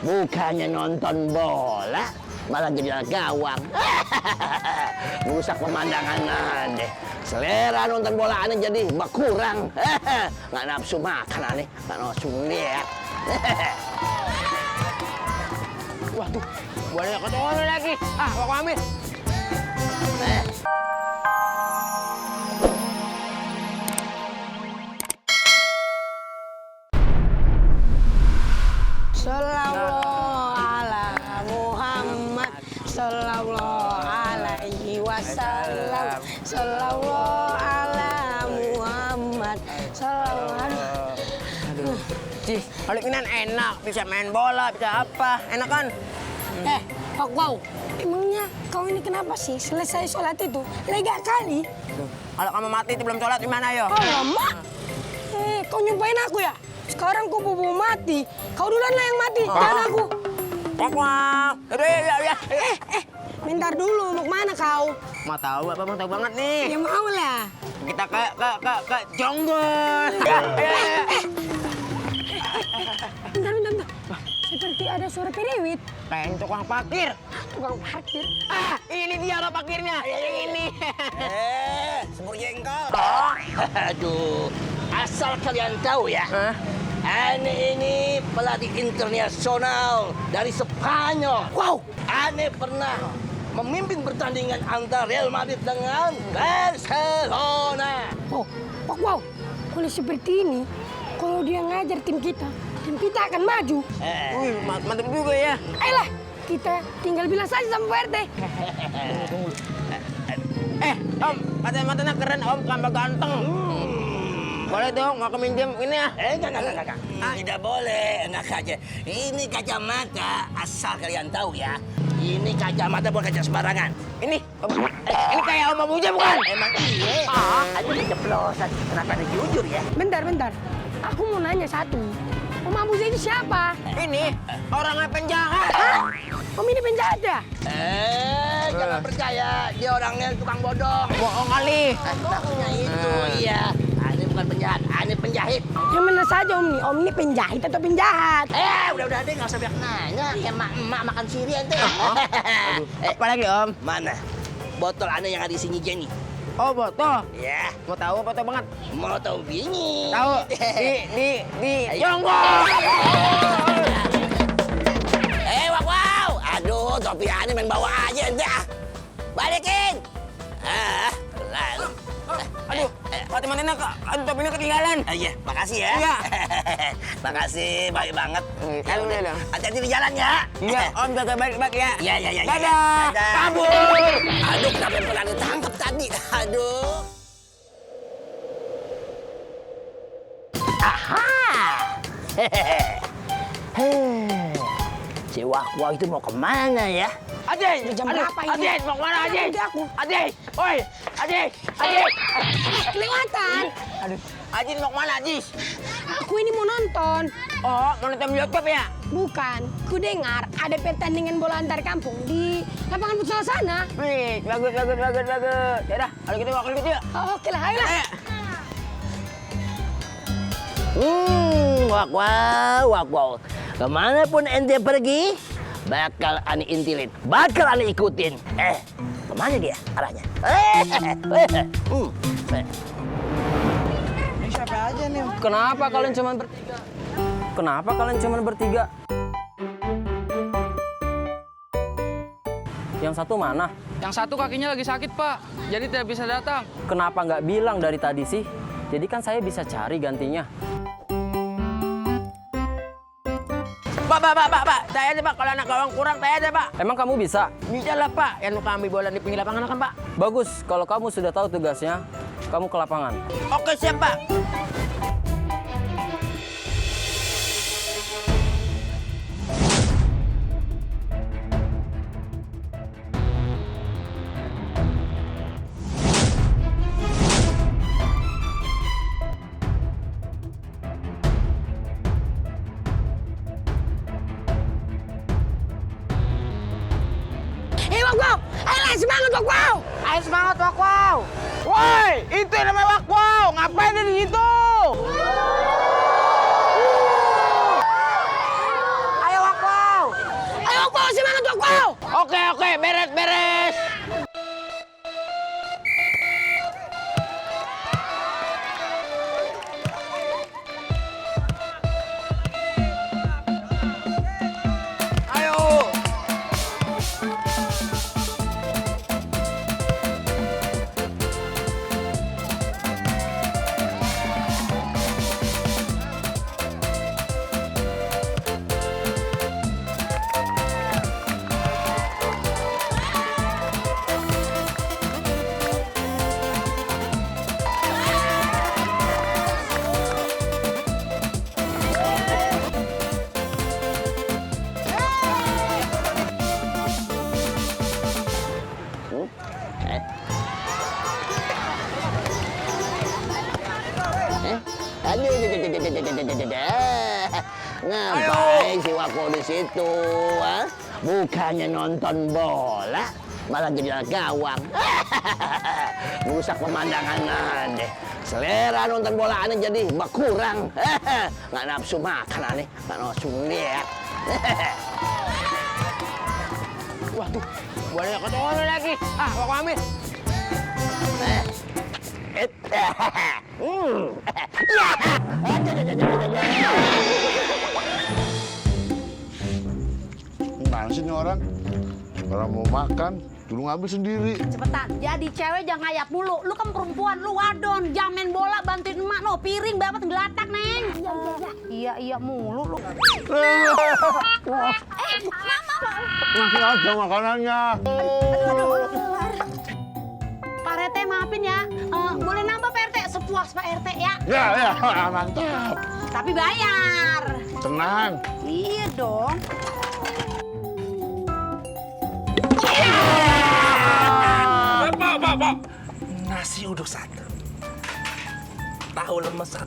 Bukannya nonton bola, malah jadi gawang. Merusak pemandangan deh. Selera nonton bola aneh jadi berkurang. Nggak nafsu makan aneh, nggak nafsu lihat. Waduh, boleh ketemu lagi. Ah, mau ambil. Sallallahu ala Muhammad sallallahu alaihi wasallam sallallahu ala Muhammad sallallahu. Aduh, Cih, kalau Kinan enak, bisa main bola, bisa apa, enak kan? Pak Wow, emangnya kau ini kenapa sih selesai sholat itu lega kali? Kalau kamu mati sebelum sholat gimana yo? Alamak, kau nyumpahin aku ya? Sekarang kau bobo mati, kau duluan lah yang mati, jangan aku. Wow, ya. Bentar dulu, mau kemana kau? Mau tahu apa? Mau tahu banget nih. Ya mau lah. Kita ke Jonggol. Bentar. Seperti ada suara periwit. Kayak tukang parkir. Tukang parkir. Ini dia lo parkirnya. Ini. Semur jengkol. Aduh, asal kalian tahu ya. Ane ini pelatih internasional dari Spanyol. Wow, Ane pernah memimpin pertandingan antara Real Madrid dengan Barcelona. Oh, Pak Wow, kalau seperti ini, kalau dia ngajar tim kita akan maju. Wih, mantap juga ya. Ayolah, kita tinggal bilang saja sama Pak RT. Tunggu. Om, matanya keren, Om, tambah ganteng. Boleh dong, mau minjem ini ya? Enggak. Tidak boleh, enak aja. Ini kacamata, asal kalian tahu ya. Ini kacamata bukan kaca sembarangan. Ini kayak Om Abuja bukan? Emang iya. Aduh, keceplosan. Kenapa ada jujur ya? Bentar. Aku mau nanya satu. Om Abuja itu siapa? Ini orangnya penjahat. Om ini penjahat ya? Jangan percaya. Dia orangnya tukang bodong. Bohong kali. Maksudnya itu, iya. Ane bukan penjahat, Ane penjahit. Yang mana saja Om ini? Om ini penjahit atau penjahat? Udah deh, nggak usah banyak nanya. Kayak emak makan siri ente. Apa lagi, Om? Mana? Botol Ane yang ada di sini Jenny. Oh, botol. Ya, Mau tahu botol banget? mau tahu bini. Tahu. Di Jonggol. Wow. Aduh, topi Ane main bawa aja ente. Balikin. Lalu. Aduh, teman-teman, aduh topinya ketinggalan. Iya, makasih ya. Iya. Makasih, baik banget. Ya udah. Hati-hati di jalan ya. Iya, Om jaga baik-baik ya. Iya. Dadah. Kabur. Aduh, kenapa pernah ditangkap tadi? Aduh. Aha. Si Wak-Wak itu mau kemana ya? Adek, Jam berapa ini? Adek, mau kemana Adek? Nanti aku. Adek, oi, Adek. Kelewatan. Aduh, Ajin mau kemana Ajis? Aku ini mau nonton. Oh, mau nonton bioskop ya? Bukan, ku dengar ada pertandingan bola antar kampung di lapangan futsal sana. Wih, bagus. Yaudah, kalau gitu aku ikut yuk. Oh, oke lah, ayolah. Ayo. Wak-Wak. Kemanapun ente pergi, bakal Ane intilin, bakal Ane ikutin. Kemana dia arahnya? Ini siapa aja nih? Kenapa kalian cuma bertiga? Yang satu mana? Yang satu kakinya lagi sakit, Pak. Jadi tidak bisa datang. Kenapa nggak bilang dari tadi sih? Jadi kan saya bisa cari gantinya. Pak. Saya aja, Pak. Kalau anak gawang kurang, saya aja, Pak. Emang kamu bisa? Bisa lah, Pak. Yang kami bola di pinggir lapangan kan, Pak? Bagus. Kalau kamu sudah tahu tugasnya, kamu ke lapangan. Oke, siap, Pak. Wak-Wow, ayolah semangat Wak-Wow. Ayo semangat, Wak-Wow. Woi, itu yang namanya Wak-Wow. Ngapain di situ? Ayo, Wak-Wow. Aduh. Ngapain si Wako di situ? Ha? Bukannya nonton bola, malah jadi gawang. Merusak pemandangan deh. Selera nonton bola aneh jadi berkurang. Nggak nafsu makan aneh, nggak nafsu lihat. Waduh, bolanya ketemu lagi. Ah, aku ambil. Gimana sih ini orang? Orang mau makan, dulu ngambil sendiri. Cepetan, jadi cewek jangan ngayap mulu. Lu kan perempuan, lu wadon. Jangan main bola, bantuin emak. No, piring dapat gelatak, Neng. Iya mulu lu. Ngasih aja makanannya. Pak RT maafin ya. Boleh nambah Pak RT? Sepuas Pak RT ya. Ya, mantap. Tapi bayar. Tenang. Iya dong. Bapak. Nasi uduk 1. Tahu lemes 1,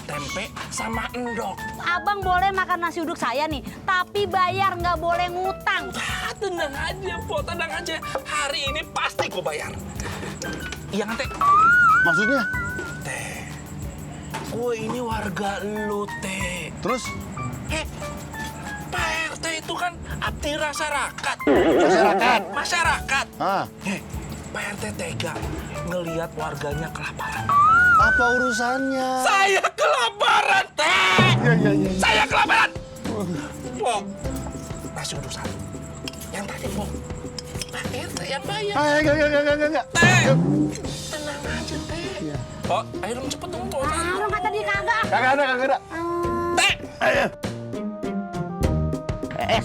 tempe sama endok. Abang boleh makan nasi uduk saya nih, tapi bayar, nggak boleh ngutang. Tenang aja, Po, tenang aja. Hari ini pasti gue bayar. Iya kan, Teh? Maksudnya? Teh, gue ini warga lu, Teh. Terus? Pak RT itu kan abdi masyarakat. Masyarakat. Ah, Pak RT tega ngelihat warganya kelaparan. apa urusannya? Saya kelaparan, Teh! Iya. Saya kelaparan! Po, nasi uduk 1. Yang tadi, Po, Pak RT yang bayar. Enggak. Teh! Tenang aja, Teh. Po, ayo dong cepet dong, Po. Orang kata dia kagak. Kagak ada. Teh!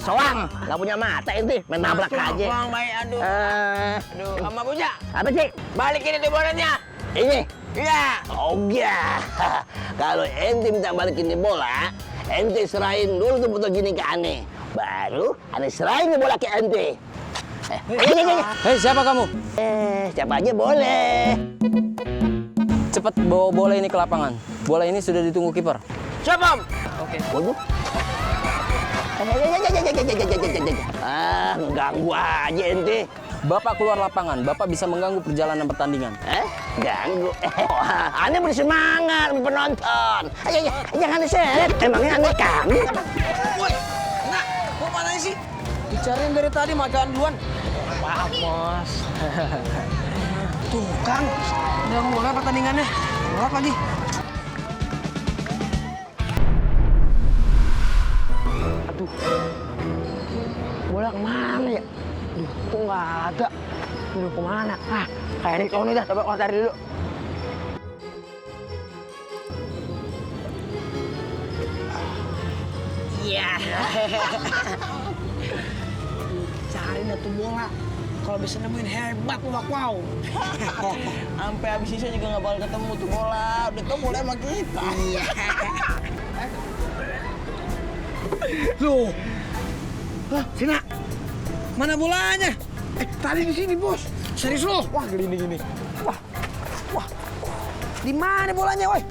Soang, nggak punya mata ente, main nabrak aja. Bang, baik, aduh. Aduh, sama punya. Apa sih? Balikin itu bolanya. Ini? Iya. Oh iya. Kalau ente minta balikin di bola, ente serahin dulu tuh foto gini ke Ane. Baru Ane serahin di bola ke ente. Ayo. Hei, siapa kamu? Siapa aja boleh. Cepat bawa bola ini ke lapangan. Bola ini sudah ditunggu kiper. Siapa? Oke. Waduh. Ganggu aja ente. Bapak keluar lapangan, Bapak bisa mengganggu perjalanan pertandingan. Ganggu. Ane bersemangat penonton. Ayo, jangan diseret. Emangnya Ane kami? Woi, nah, kok mana sih? Dicariin dari tadi, makan duluan. Maaf, Bos. Tuh, Kang. Udah mulai pertandingannya. Berapa lagi? Bola kemana ya? Duh, kok nggak ada? Duh, kemana? Kayak di Tony dah. Coba kau cari dulu. Iya. Cari dah tuh bola. Kalau bisa nemuin hebat lu, wow. Sampai habis sisa juga nggak bakal ketemu tuh bola. Udah tau bola sama kita. Iya. Loh. Sina. Mana bolanya? Tadi di sini, Bos. Serius lo? Wah, gini. Wah. Di mana bolanya, woi?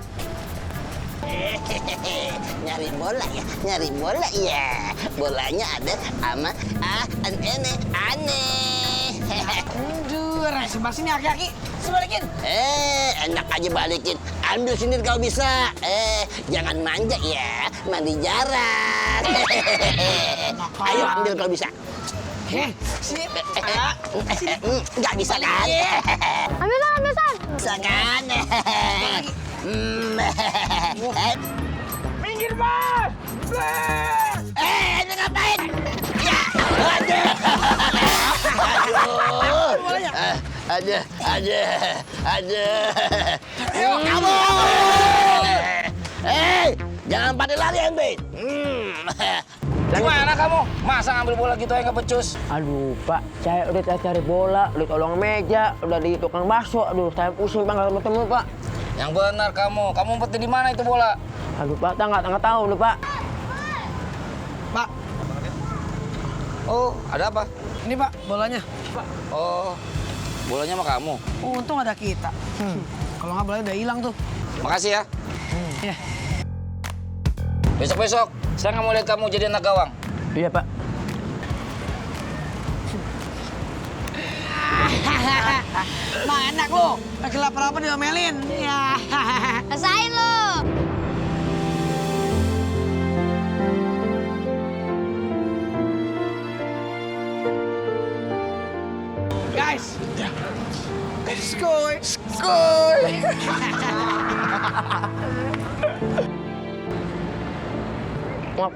Nyari bola ya. Bolanya ada sama aneh. Aduh, sebelah sini aki-aki. Sebalikin. Enak aja balikin. Ambil sendiri kalau bisa. Jangan manja ya. Mandi jarang. Ayo ambil kalau bisa. Sini. Nggak bisa kan? Ambil San. Bisa kan? Minggir, Bos. Ini ngapain? Ya, aduh. Ayo, kamu. Jangan pada lari ente. Gimana kamu? Masa ngambil bola gitu aja nggak becus? Aduh Pak, saya udah cari bola, udah tolong meja, udah di tukang bakso. Aduh, saya pusing Pak, nggak ketemu Pak. Yang benar kamu umpet di mana itu bola? Aduh Pak, nggak tahu nih Pak. Pak, Oh, ada apa? ini Pak, bolanya. Oh, bolanya sama kamu. Untung ada kita. Kalau nggak bolanya udah hilang tuh. Makasih ya. Besok-besok, saya nggak mau lihat kamu jadi anak gawang. Iya, Pak. Nah enak lo, lagi lapar apa diomelin. Ya. Rasain lo. Guys. Skoy. Skoy. Wah,